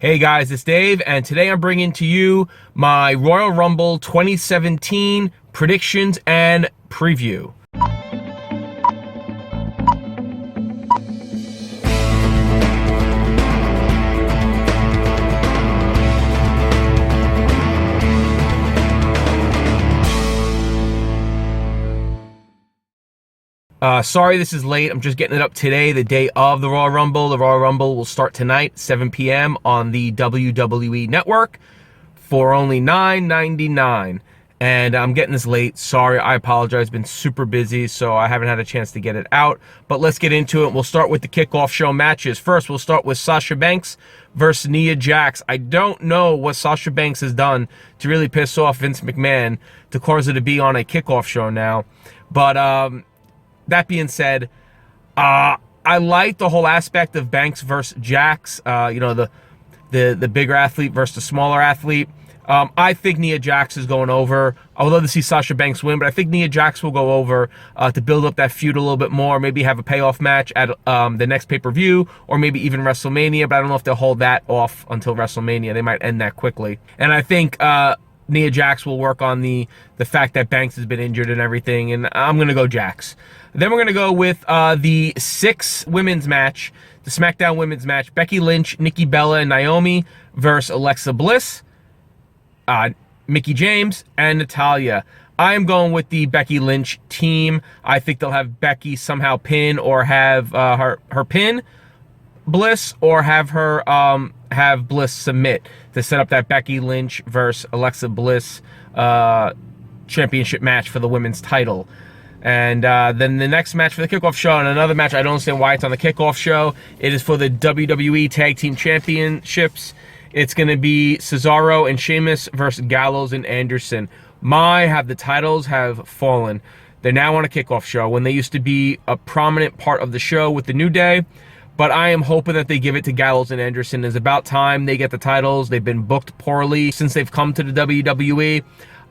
Hey guys, it's Dave, and today I'm bringing to you my Royal Rumble 2017 predictions and preview. Sorry this is late. I'm just getting it up today, the day of the Royal Rumble. The Royal Rumble will start tonight, 7 p.m. on the WWE Network for only $9.99. And I'm getting this late. Sorry, I apologize. Been super busy, so I haven't had a chance to get it out. But let's get into it. We'll start with the kickoff show matches. First, we'll start with Sasha Banks versus Nia Jax. I don't know what Sasha Banks has done to really piss off Vince McMahon to cause her to be on a kickoff show now. But, that being said, I like the whole aspect of Banks versus Jax. You know, the bigger athlete versus the smaller athlete. I think Nia Jax is going over. I would love to see Sasha Banks win, but I think Nia Jax will go over to build up that feud a little bit more. Maybe have a payoff match at the next pay-per-view, or maybe even WrestleMania. But I don't know if they'll hold that off until WrestleMania. They might end that quickly. And I think Nia Jax will work on the fact that Banks has been injured and everything, and I'm going to go Jax. Then we're going to go with the 6 women's match, the SmackDown women's match. Becky Lynch, Nikki Bella, and Naomi versus Alexa Bliss, Mickie James, and Natalya. I am going with the Becky Lynch team. I think they'll have Becky somehow pin, or have her pin Bliss, or have her have Bliss submit to set up that Becky Lynch versus Alexa Bliss championship match for the women's title. And then the next match for the kickoff show, and another match I don't understand why it's on the kickoff show, it is for the WWE Tag Team Championships. It's going to be Cesaro and Sheamus versus Gallows and Anderson. The titles have fallen. They're now on a kickoff show when they used to be a prominent part of the show with the New Day. But I am hoping that they give it to Gallows and Anderson. It's about time they get the titles. They've been booked poorly since they've come to the WWE.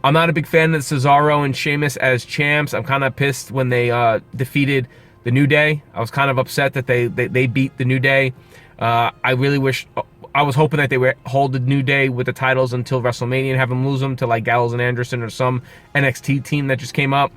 I'm not a big fan of Cesaro and Sheamus as champs. I'm kind of pissed when they defeated the New Day. I was kind of upset that they beat the New Day. I was hoping that they would hold the New Day with the titles until WrestleMania and have them lose them to like Gallows and Anderson or some NXT team that just came up.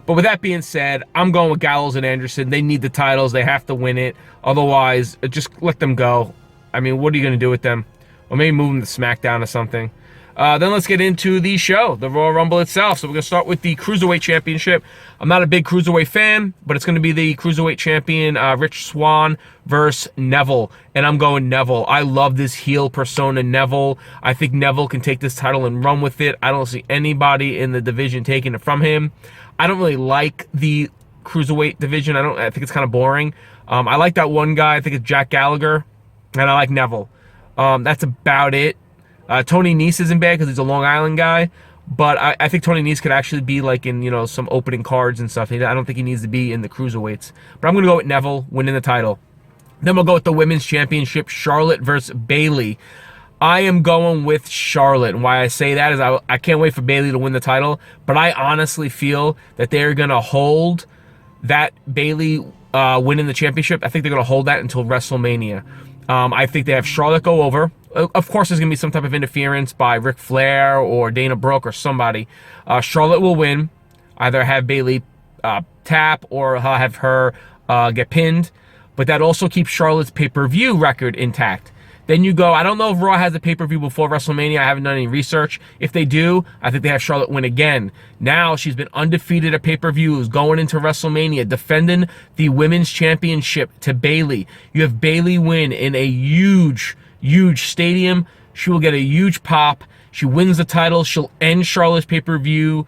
But with that being said, I'm going with Gallows and Anderson. They need the titles. They have to win it. Otherwise, just let them go. I mean, what are you going to do with them? Or maybe move them to SmackDown or something. Then let's get into the show, the Royal Rumble itself. So we're going to start with the Cruiserweight Championship. I'm not a big Cruiserweight fan, but it's going to be the Cruiserweight Champion, Rich Swann versus Neville. And I'm going Neville. I love this heel persona, Neville. I think Neville can take this title and run with it. I don't see anybody in the division taking it from him. I don't really like the Cruiserweight division. I think it's kind of boring. I like that one guy. I think it's Jack Gallagher. And I like Neville. That's about it. Tony Nese isn't bad because he's a Long Island guy, but I think Tony Nese could actually be like in, you know, some opening cards and stuff. I don't think he needs to be in the Cruiserweights. But I'm going to go with Neville winning the title. Then we'll go with the Women's Championship, Charlotte versus Bayley. I am going with Charlotte, and why I say that is I can't wait for Bayley to win the title, but I honestly feel that they're going to hold that Bayley winning the championship. I think they're going to hold that until WrestleMania. I think they have Charlotte go over. Of course, there's going to be some type of interference by Ric Flair or Dana Brooke or somebody. Charlotte will win. Either have Bayley tap or have her get pinned. But that also keeps Charlotte's pay-per-view record intact. Then you go, I don't know if Raw has a pay-per-view before WrestleMania. I haven't done any research. If they do, I think they have Charlotte win again. Now she's been undefeated at pay-per-views, going into WrestleMania, defending the Women's Championship to Bayley. You have Bayley win in a huge stadium. She will get a huge pop. She wins the title. She'll end Charlotte's pay-per-view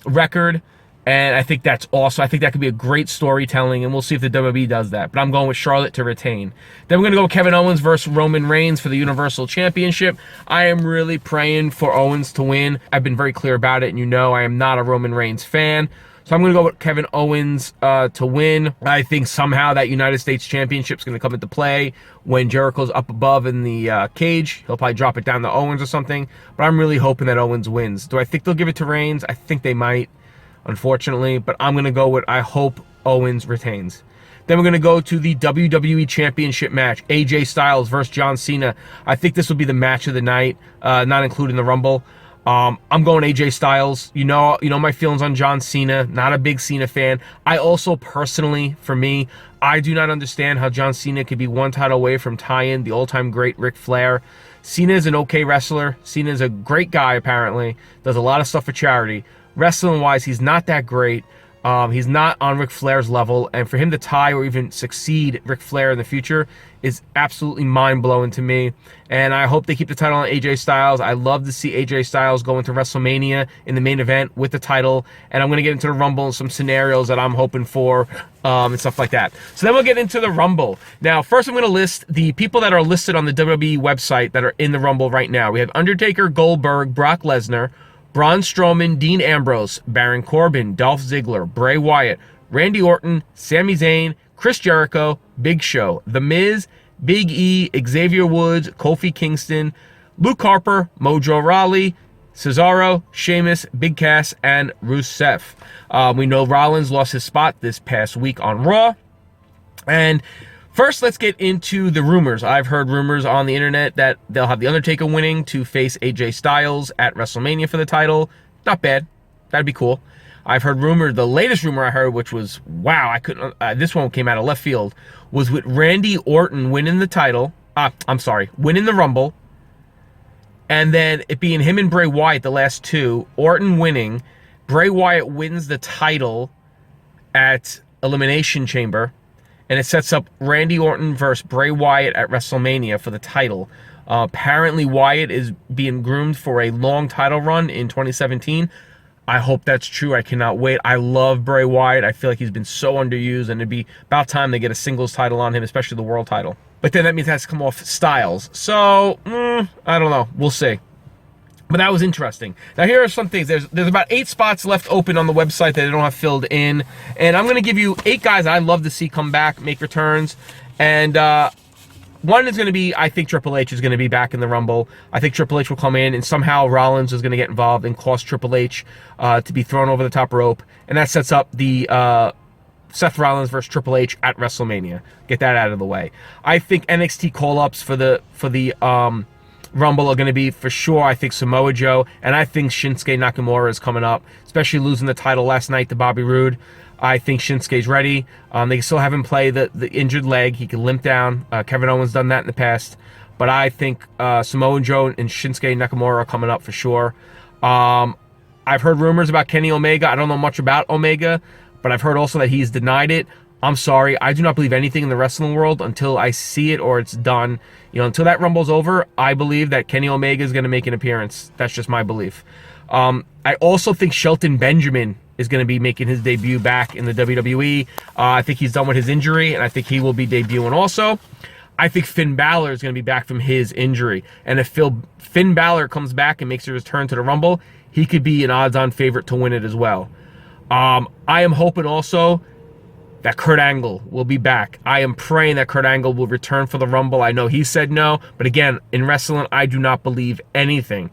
record. And I think that's awesome. I think that could be a great storytelling, and we'll see if the WWE does that. But I'm going with Charlotte to retain. Then we're going to go with Kevin Owens versus Roman Reigns for the Universal Championship. I am really praying for Owens to win. I've been very clear about it, and you know I am not a Roman Reigns fan. So I'm going to go with Kevin Owens to win. I think somehow that United States Championship is going to come into play when Jericho's up above in the cage. He'll probably drop it down to Owens or something. But I'm really hoping that Owens wins. Do I think they'll give it to Reigns? I think they might, unfortunately. But I'm going to go with I hope Owens retains. Then we're going to go to the WWE Championship match, AJ Styles versus John Cena. I think this will be the match of the night, not including the Rumble. I'm going AJ Styles. You know my feelings on John Cena. Not a big Cena fan. I also personally, for me, I do not understand how John Cena could be one title away from tying the all-time great Ric Flair. Cena is an okay wrestler. Cena is a great guy, apparently. Does a lot of stuff for charity. Wrestling-wise, he's not that great. He's not on Ric Flair's level, and for him to tie or even succeed Ric Flair in the future is absolutely mind-blowing to me. And I hope they keep the title on AJ Styles. I love to see AJ Styles go into WrestleMania in the main event with the title, and I'm going to get into the Rumble and some scenarios that I'm hoping for and stuff like that. So then we'll get into the Rumble. Now, first I'm going to list the people that are listed on the WWE website that are in the Rumble right now. We have Undertaker, Goldberg, Brock Lesnar, Braun Strowman, Dean Ambrose, Baron Corbin, Dolph Ziggler, Bray Wyatt, Randy Orton, Sami Zayn, Chris Jericho, Big Show, The Miz, Big E, Xavier Woods, Kofi Kingston, Luke Harper, Mojo Rawley, Cesaro, Sheamus, Big Cass, and Rusev. We know Rollins lost his spot this past week on Raw. And first, let's get into the rumors. I've heard rumors on the internet that they'll have The Undertaker winning to face AJ Styles at WrestleMania for the title. Not bad. That'd be cool. I've heard the latest rumor I heard, which was, wow, this one came out of left field, was with Randy Orton winning the title. Winning the Rumble. And then it being him and Bray Wyatt, the last two. Orton winning. Bray Wyatt wins the title at Elimination Chamber. And it sets up Randy Orton versus Bray Wyatt at WrestleMania for the title. Apparently, Wyatt is being groomed for a long title run in 2017. I hope that's true. I cannot wait. I love Bray Wyatt. I feel like he's been so underused, and it'd be about time they get a singles title on him, especially the world title. But then that means it has to come off Styles. So, I don't know. We'll see. But that was interesting. Now, here are some things. There's about 8 spots left open on the website that they don't have filled in. And I'm going to give you 8 guys I'd love to see come back, make returns. And one is going to be, I think Triple H is going to be back in the Rumble. I think Triple H will come in, and somehow Rollins is going to get involved and cause Triple H to be thrown over the top rope. And that sets up the Seth Rollins versus Triple H at WrestleMania. Get that out of the way. I think NXT call-ups for the Rumble are going to be, for sure, I think Samoa Joe, and I think Shinsuke Nakamura is coming up, especially losing the title last night to Bobby Roode. I think Shinsuke's ready. They can still have him play the injured leg. He can limp down. Kevin Owens done that in the past. But I think Samoa Joe and Shinsuke Nakamura are coming up for sure. I've heard rumors about Kenny Omega. I don't know much about Omega, but I've heard also that he's denied it. I'm sorry. I do not believe anything in the wrestling world until I see it or it's done. Until that Rumble's over, I believe that Kenny Omega is going to make an appearance. That's just my belief. I also think Shelton Benjamin is going to be making his debut back in the WWE. I think he's done with his injury, and I think he will be debuting also. I think Finn Balor is going to be back from his injury. And if Finn Balor comes back and makes a return to the Rumble, he could be an odds-on favorite to win it as well. I am hoping also that Kurt Angle will be back. I am praying that Kurt Angle will return for the Rumble. I know he said no, but again, in wrestling, I do not believe anything.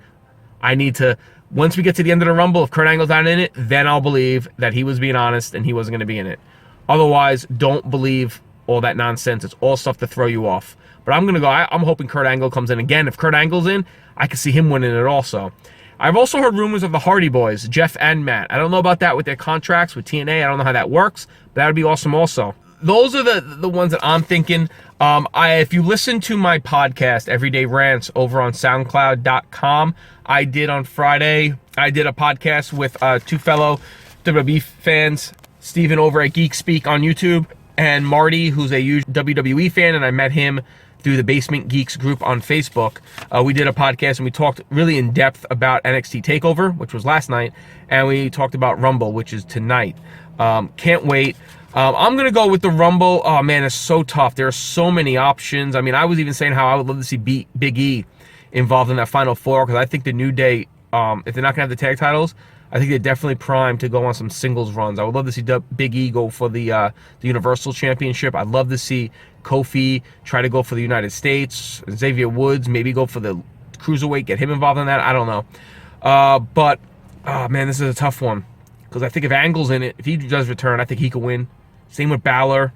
I need to, once we get to the end of the Rumble, if Kurt Angle's not in it, then I'll believe that he was being honest and he wasn't going to be in it. Otherwise, don't believe all that nonsense. It's all stuff to throw you off. But I'm going to go, I'm hoping Kurt Angle comes in. Again, if Kurt Angle's in, I can see him winning it also. I've also heard rumors of the Hardy Boys, Jeff and Matt. I don't know about that with their contracts with TNA. I don't know how that works, but that would be awesome also. Those are the ones that I'm thinking. If you listen to my podcast, Everyday Rants, over on SoundCloud.com, I did on Friday, I did a podcast with 2 fellow WWE fans, Steven over at Geek Speak on YouTube, and Marty, who's a huge WWE fan, and I met him through the Basement Geeks group on Facebook. We did a podcast and we talked really in depth about NXT TakeOver, which was last night, and we talked about Rumble, which is tonight. Can't wait. I'm going to go with the Rumble. Oh, man, it's so tough. There are so many options. I mean, I was even saying how I would love to see Big E involved in that Final Four, because I think the New Day, if they're not going to have the tag titles, I think they're definitely primed to go on some singles runs. I would love to see Big E go for the Universal Championship. I'd love to see Kofi try to go for the United States. Xavier Woods maybe go for the Cruiserweight, get him involved in that. I don't know. But, man, this is a tough one. Because I think if Angle's in it, if he does return, I think he could win. Same with Balor.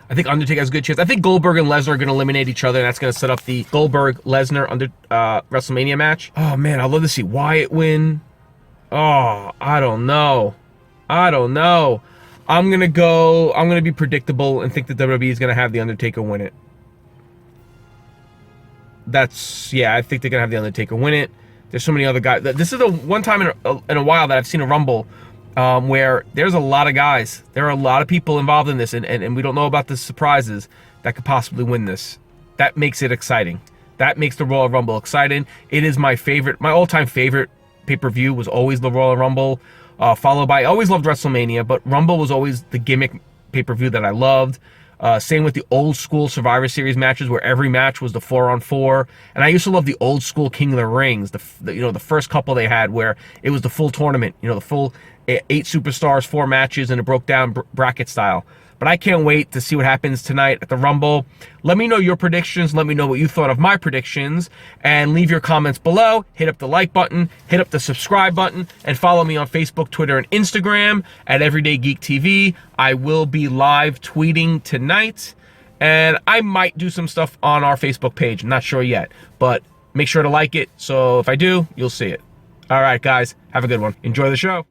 I think Undertaker has a good chance. I think Goldberg and Lesnar are going to eliminate each other, and that's going to set up the Goldberg-Lesnar WrestleMania match. Oh, man, I'd love to see Wyatt win. Oh, I don't know. I'm going to be predictable and think that WWE is going to have the Undertaker win it. I think they're going to have the Undertaker win it. There's so many other guys. This is the one time in a while that I've seen a Rumble where there's a lot of guys. There are a lot of people involved in this, and we don't know about the surprises that could possibly win this. That makes it exciting. That makes the Royal Rumble exciting. It is my all-time favorite pay-per-view was always the Royal Rumble, followed by, I always loved WrestleMania, but Rumble was always the gimmick pay-per-view that I loved. Same with the old school Survivor Series matches where every match was the 4-on-4. And I used to love the old school King of the Rings, the first couple they had where it was the full tournament, the full 8 superstars, 4 matches, and it broke down bracket style. But I can't wait to see what happens tonight at the Rumble. Let me know your predictions. Let me know what you thought of my predictions. And leave your comments below. Hit up the like button. Hit up the subscribe button. And follow me on Facebook, Twitter, and Instagram at Everyday Geek TV. I will be live tweeting tonight. And I might do some stuff on our Facebook page. I'm not sure yet. But make sure to like it. So if I do, you'll see it. All right, guys. Have a good one. Enjoy the show.